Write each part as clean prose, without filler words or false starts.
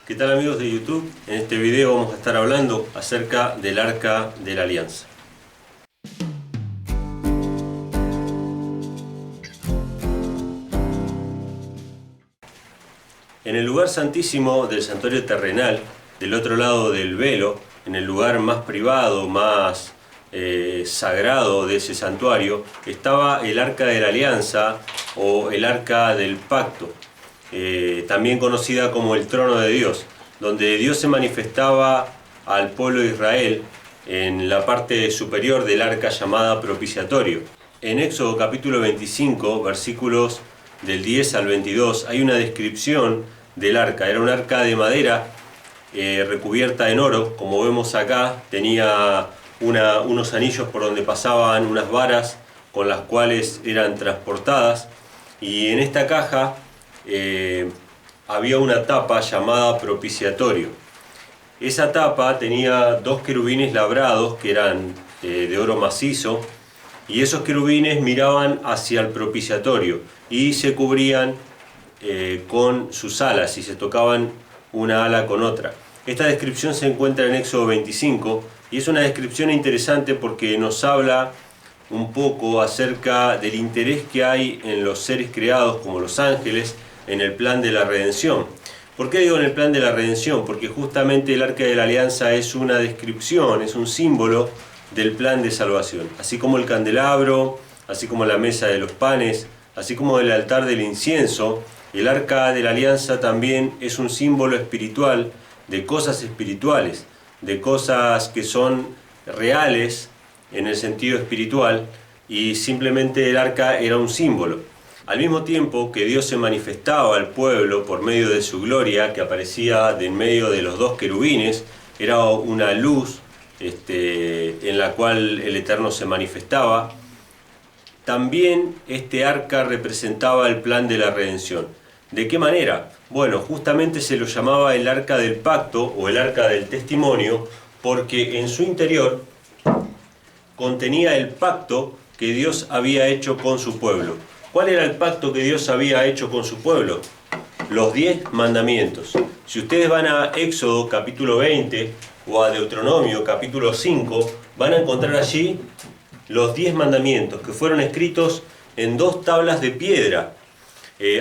¿Qué tal amigos de YouTube? En este video vamos a estar hablando acerca del Arca de la Alianza. En el lugar santísimo del santuario terrenal, del otro lado del velo, en el lugar más privado, más sagrado de ese santuario, estaba el Arca de la Alianza o el Arca del Pacto, también conocida como el Trono de Dios, donde Dios se manifestaba al pueblo de Israel en la parte superior del arca llamada propiciatorio. En Éxodo capítulo 25, versículos del 10 al 22, hay una descripción del arca. Era un arca de madera recubierta en oro, como vemos acá. Tenía unos anillos por donde pasaban unas varas con las cuales eran transportadas, y en esta caja había una tapa llamada propiciatorio. Esa tapa tenía dos querubines labrados que eran de oro macizo, y esos querubines miraban hacia el propiciatorio y se cubrían con sus alas y se tocaban una ala con otra. Esta descripción se encuentra en Éxodo 25 y es una descripción interesante porque nos habla un poco acerca del interés que hay en los seres creados como los ángeles en el plan de la redención. ¿Por qué digo en el plan de la redención? Porque justamente el Arca de la Alianza es una descripción, es un símbolo del plan de salvación. Así como el candelabro, así como la mesa de los panes, así como el altar del incienso, el Arca de la Alianza también es un símbolo espiritual de cosas espirituales, de cosas que son reales en el sentido espiritual, y simplemente el arca era un símbolo. Al mismo tiempo que Dios se manifestaba al pueblo por medio de su gloria, que aparecía de en medio de los dos querubines, era una luz en la cual el Eterno se manifestaba. También este arca representaba el plan de la redención. ¿De qué manera? Bueno, justamente se lo llamaba el arca del pacto o el arca del testimonio, porque en su interior contenía el pacto que Dios había hecho con su pueblo. ¿Cuál era el pacto que Dios había hecho con su pueblo? Los 10 mandamientos. Si ustedes van a Éxodo capítulo 20 o a Deuteronomio capítulo 5, van a encontrar allí los 10 mandamientos que fueron escritos en 2 tablas de piedra.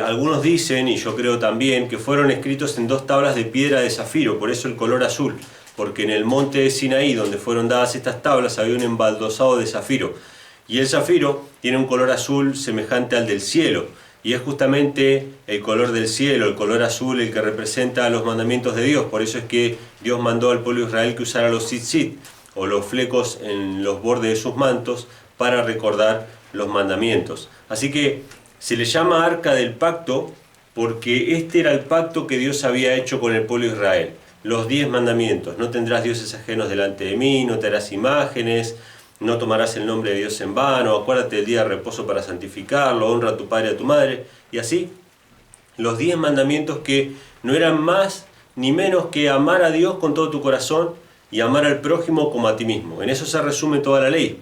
Algunos dicen, y yo creo también, que fueron escritos en 2 tablas de piedra de zafiro, por eso el color azul, porque en el monte de Sinaí, donde fueron dadas estas tablas, había un embaldosado de zafiro, y el zafiro tiene un color azul semejante al del cielo, y es justamente el color del cielo, el color azul, el que representa los mandamientos de Dios. Por eso es que Dios mandó al pueblo de Israel que usara los tzitzit, o los flecos en los bordes de sus mantos, para recordar los mandamientos. Así que se le llama Arca del Pacto porque este era el pacto que Dios había hecho con el pueblo de Israel. Los 10 mandamientos: no tendrás dioses ajenos delante de mí, no te harás imágenes, no tomarás el nombre de Dios en vano, acuérdate del día de reposo para santificarlo, honra a tu padre y a tu madre, y así. Los 10 mandamientos que no eran más ni menos que amar a Dios con todo tu corazón y amar al prójimo como a ti mismo. En eso se resume toda la ley.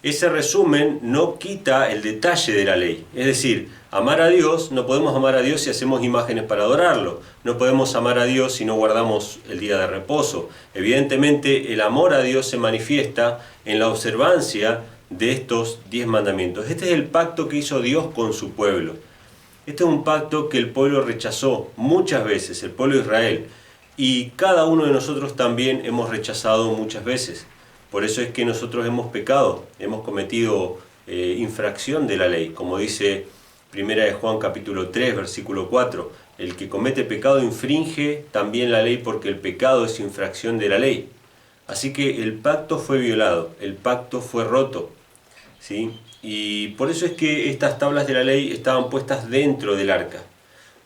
Ese resumen no quita el detalle de la ley. Es decir, amar a Dios, no podemos amar a Dios si hacemos imágenes para adorarlo. No podemos amar a Dios si no guardamos el día de reposo. Evidentemente, el amor a Dios se manifiesta en la observancia de estos 10 mandamientos. Este es el pacto que hizo Dios con su pueblo. Este es un pacto que el pueblo rechazó muchas veces, el pueblo de Israel. Y cada uno de nosotros también hemos rechazado muchas veces. Por eso es que nosotros hemos pecado, hemos cometido infracción de la ley. Como dice 1 de Juan capítulo 3, versículo 4, el que comete pecado infringe también la ley, porque el pecado es infracción de la ley. Así que el pacto fue violado, el pacto fue roto, ¿sí? Y por eso es que estas tablas de la ley estaban puestas dentro del arca.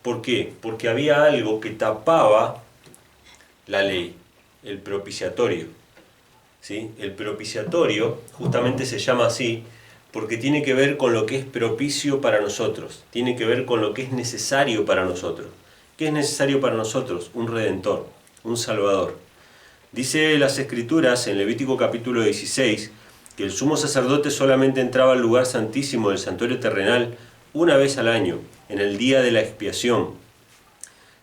¿Por qué? Porque había algo que tapaba la ley, el propiciatorio. ¿Sí? El propiciatorio justamente se llama así porque tiene que ver con lo que es propicio para nosotros, tiene que ver con lo que es necesario para nosotros. ¿Qué es necesario para nosotros? Un redentor, un salvador. Dice las Escrituras en Levítico capítulo 16 que el sumo sacerdote solamente entraba al lugar santísimo del santuario terrenal una vez al año, en el día de la expiación.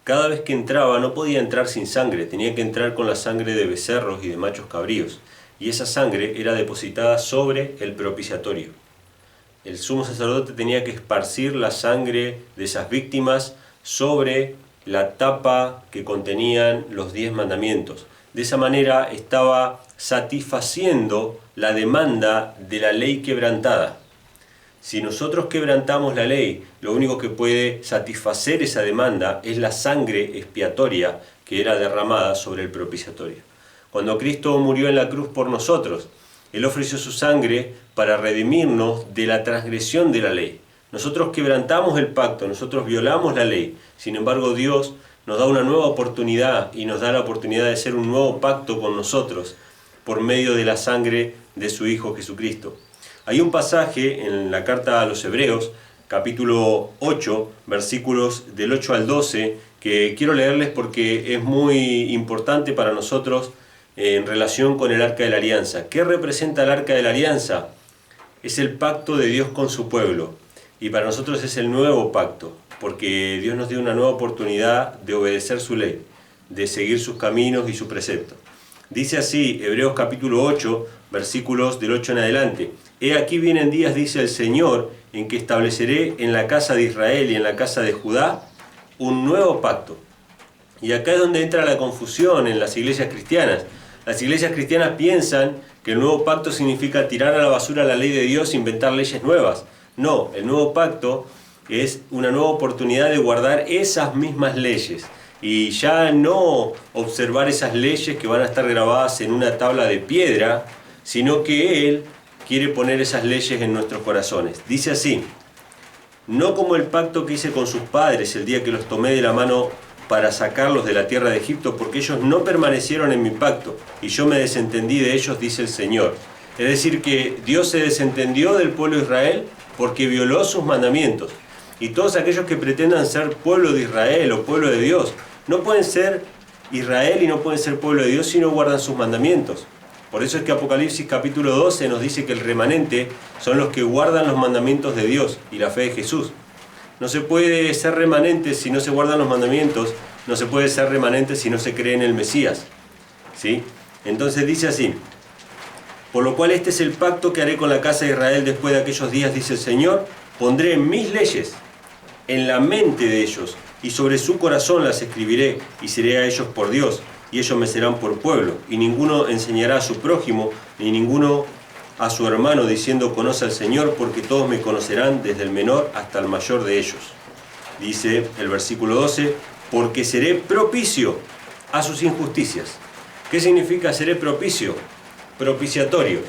Cada vez que entraba no podía entrar sin sangre, tenía que entrar con la sangre de becerros y de machos cabríos, y esa sangre era depositada sobre el propiciatorio. El sumo sacerdote tenía que esparcir la sangre de esas víctimas sobre la tapa que contenían los 10 mandamientos. De esa manera estaba satisfaciendo la demanda de la ley quebrantada. Si nosotros quebrantamos la ley, lo único que puede satisfacer esa demanda es la sangre expiatoria que era derramada sobre el propiciatorio. Cuando Cristo murió en la cruz por nosotros, Él ofreció su sangre para redimirnos de la transgresión de la ley. Nosotros quebrantamos el pacto, nosotros violamos la ley. Sin embargo, Dios nos da una nueva oportunidad y nos da la oportunidad de hacer un nuevo pacto con nosotros por medio de la sangre de su Hijo Jesucristo. Hay un pasaje en la carta a los Hebreos, capítulo 8, versículos del 8 al 12, que quiero leerles porque es muy importante para nosotros en relación con el Arca de la Alianza. ¿Qué representa el Arca de la Alianza? Es el pacto de Dios con su pueblo, y para nosotros es el nuevo pacto, porque Dios nos dio una nueva oportunidad de obedecer su ley, de seguir sus caminos y su precepto. Dice así, Hebreos capítulo 8, versículos del 8 en adelante: He aquí vienen días, dice el Señor, en que estableceré en la casa de Israel y en la casa de Judá un nuevo pacto. Y acá es donde entra la confusión en las iglesias cristianas. Las iglesias cristianas piensan que el nuevo pacto significa tirar a la basura la ley de Dios e inventar leyes nuevas. No, el nuevo pacto es una nueva oportunidad de guardar esas mismas leyes y ya no observar esas leyes que van a estar grabadas en una tabla de piedra, sino que Él quiere poner esas leyes en nuestros corazones. Dice así: no como el pacto que hice con sus padres el día que los tomé de la mano para sacarlos de la tierra de Egipto, porque ellos no permanecieron en mi pacto, y yo me desentendí de ellos, dice el Señor. Es decir, que Dios se desentendió del pueblo de Israel porque violó sus mandamientos. Y todos aquellos que pretendan ser pueblo de Israel o pueblo de Dios, no pueden ser Israel y no pueden ser pueblo de Dios si no guardan sus mandamientos. Por eso es que Apocalipsis capítulo 12 nos dice que el remanente son los que guardan los mandamientos de Dios y la fe de Jesús. No se puede ser remanente si no se guardan los mandamientos, no se puede ser remanente si no se cree en el Mesías. ¿Sí? Entonces dice así: por lo cual este es el pacto que haré con la casa de Israel después de aquellos días, dice el Señor: pondré mis leyes en la mente de ellos, y sobre su corazón las escribiré, y seré a ellos por Dios, y ellos me serán por pueblo, y ninguno enseñará a su prójimo, ni ninguno a su hermano, diciendo: conoce al Señor, porque todos me conocerán, desde el menor hasta el mayor de ellos. Dice el versículo 12: porque seré propicio a sus injusticias. ¿Qué significa seré propicio? Propiciatorio.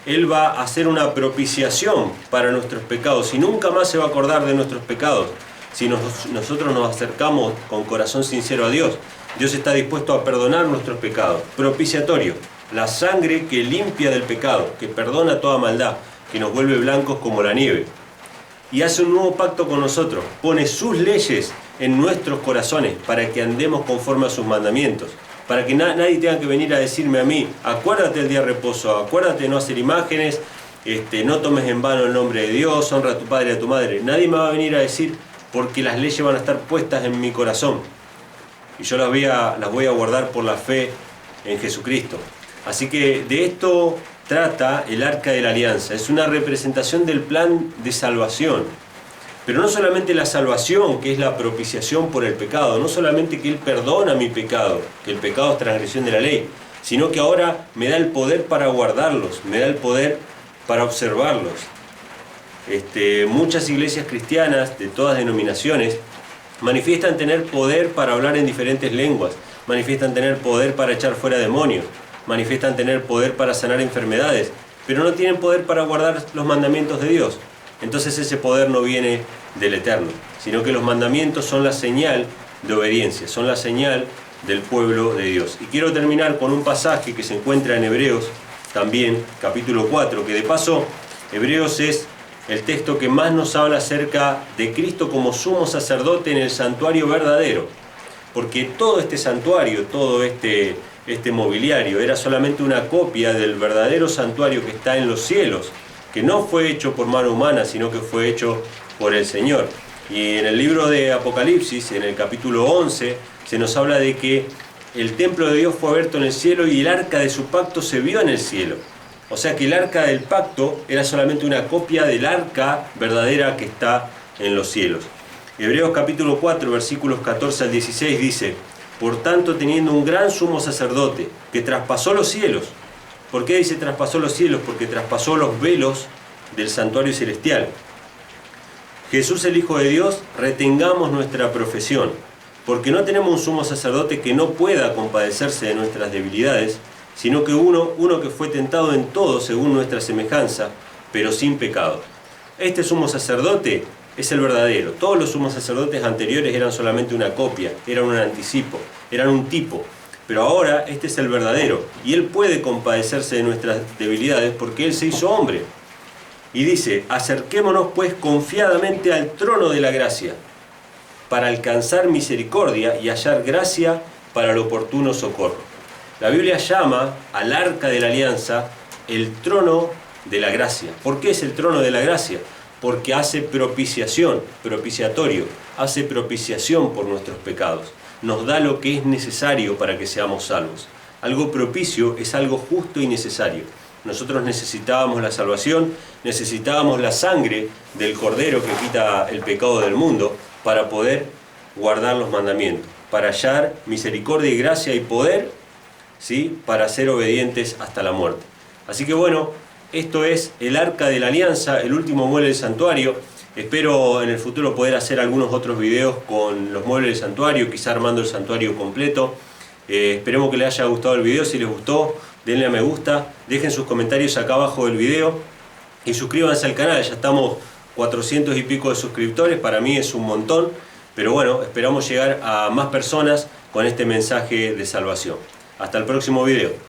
Él va a hacer una propiciación para nuestros pecados, y nunca más se va a acordar de nuestros pecados. Si nosotros nos acercamos con corazón sincero a Dios, Dios está dispuesto a perdonar nuestros pecados. Propiciatorio, la sangre que limpia del pecado, que perdona toda maldad, que nos vuelve blancos como la nieve. Y hace un nuevo pacto con nosotros, pone sus leyes en nuestros corazones para que andemos conforme a sus mandamientos. Para que nadie tenga que venir a decirme a mí: acuérdate del día de reposo, acuérdate de no hacer imágenes, no tomes en vano el nombre de Dios, honra a tu padre y a tu madre. Nadie me va a venir a decir, porque las leyes van a estar puestas en mi corazón. Y yo las voy a guardar por la fe en Jesucristo. Así que de esto trata el Arca de la Alianza. Es una representación del plan de salvación. Pero no solamente la salvación, que es la propiciación por el pecado, no solamente que Él perdona mi pecado, que el pecado es transgresión de la ley, sino que ahora me da el poder para guardarlos, me da el poder para observarlos. Muchas iglesias cristianas de todas denominaciones manifiestan tener poder para hablar en diferentes lenguas, manifiestan tener poder para echar fuera demonios, manifiestan tener poder para sanar enfermedades, pero no tienen poder para guardar los mandamientos de Dios. Entonces ese poder no viene del Eterno, sino que los mandamientos son la señal de obediencia, son la señal del pueblo de Dios. Y quiero terminar con un pasaje que se encuentra en Hebreos, también, capítulo 4, que de paso, Hebreos es el texto que más nos habla acerca de Cristo como sumo sacerdote en el santuario verdadero. Porque todo este santuario, todo este mobiliario, era solamente una copia del verdadero santuario que está en los cielos, que no fue hecho por mano humana, sino que fue hecho por el Señor. Y en el libro de Apocalipsis, en el capítulo 11, se nos habla de que el templo de Dios fue abierto en el cielo y el arca de su pacto se vio en el cielo. O sea que el arca del pacto era solamente una copia del arca verdadera que está en los cielos. Hebreos capítulo 4, versículos 14 al 16 dice: por tanto, teniendo un gran sumo sacerdote que traspasó los cielos. ¿Por qué dice traspasó los cielos? Porque traspasó los velos del santuario celestial. Jesús, el Hijo de Dios, retengamos nuestra profesión, porque no tenemos un sumo sacerdote que no pueda compadecerse de nuestras debilidades, sino que uno que fue tentado en todo según nuestra semejanza, pero sin pecado. Este sumo sacerdote es el verdadero. Todos los sumos sacerdotes anteriores eran solamente una copia, eran un anticipo, eran un tipo. Pero ahora este es el verdadero, y Él puede compadecerse de nuestras debilidades porque Él se hizo hombre. Y dice: acerquémonos pues confiadamente al trono de la gracia, para alcanzar misericordia y hallar gracia para el oportuno socorro. La Biblia llama al arca de la alianza el trono de la gracia. ¿Por qué es el trono de la gracia? Porque hace propiciación, propiciatorio, hace propiciación por nuestros pecados. Nos da lo que es necesario para que seamos salvos. Algo propicio es algo justo y necesario. Nosotros necesitábamos la salvación, necesitábamos la sangre del Cordero que quita el pecado del mundo para poder guardar los mandamientos, para hallar misericordia y gracia y poder, ¿sí?, para ser obedientes hasta la muerte. Así que bueno, esto es el arca de la alianza, el último mueble del santuario. Espero en el futuro poder hacer algunos otros videos con los muebles del santuario, quizá armando el santuario completo. Esperemos que les haya gustado el video. Si les gustó, denle a me gusta, dejen sus comentarios acá abajo del video y suscríbanse al canal. Ya estamos 400 y pico de suscriptores, para mí es un montón, pero bueno, esperamos llegar a más personas con este mensaje de salvación. Hasta el próximo video.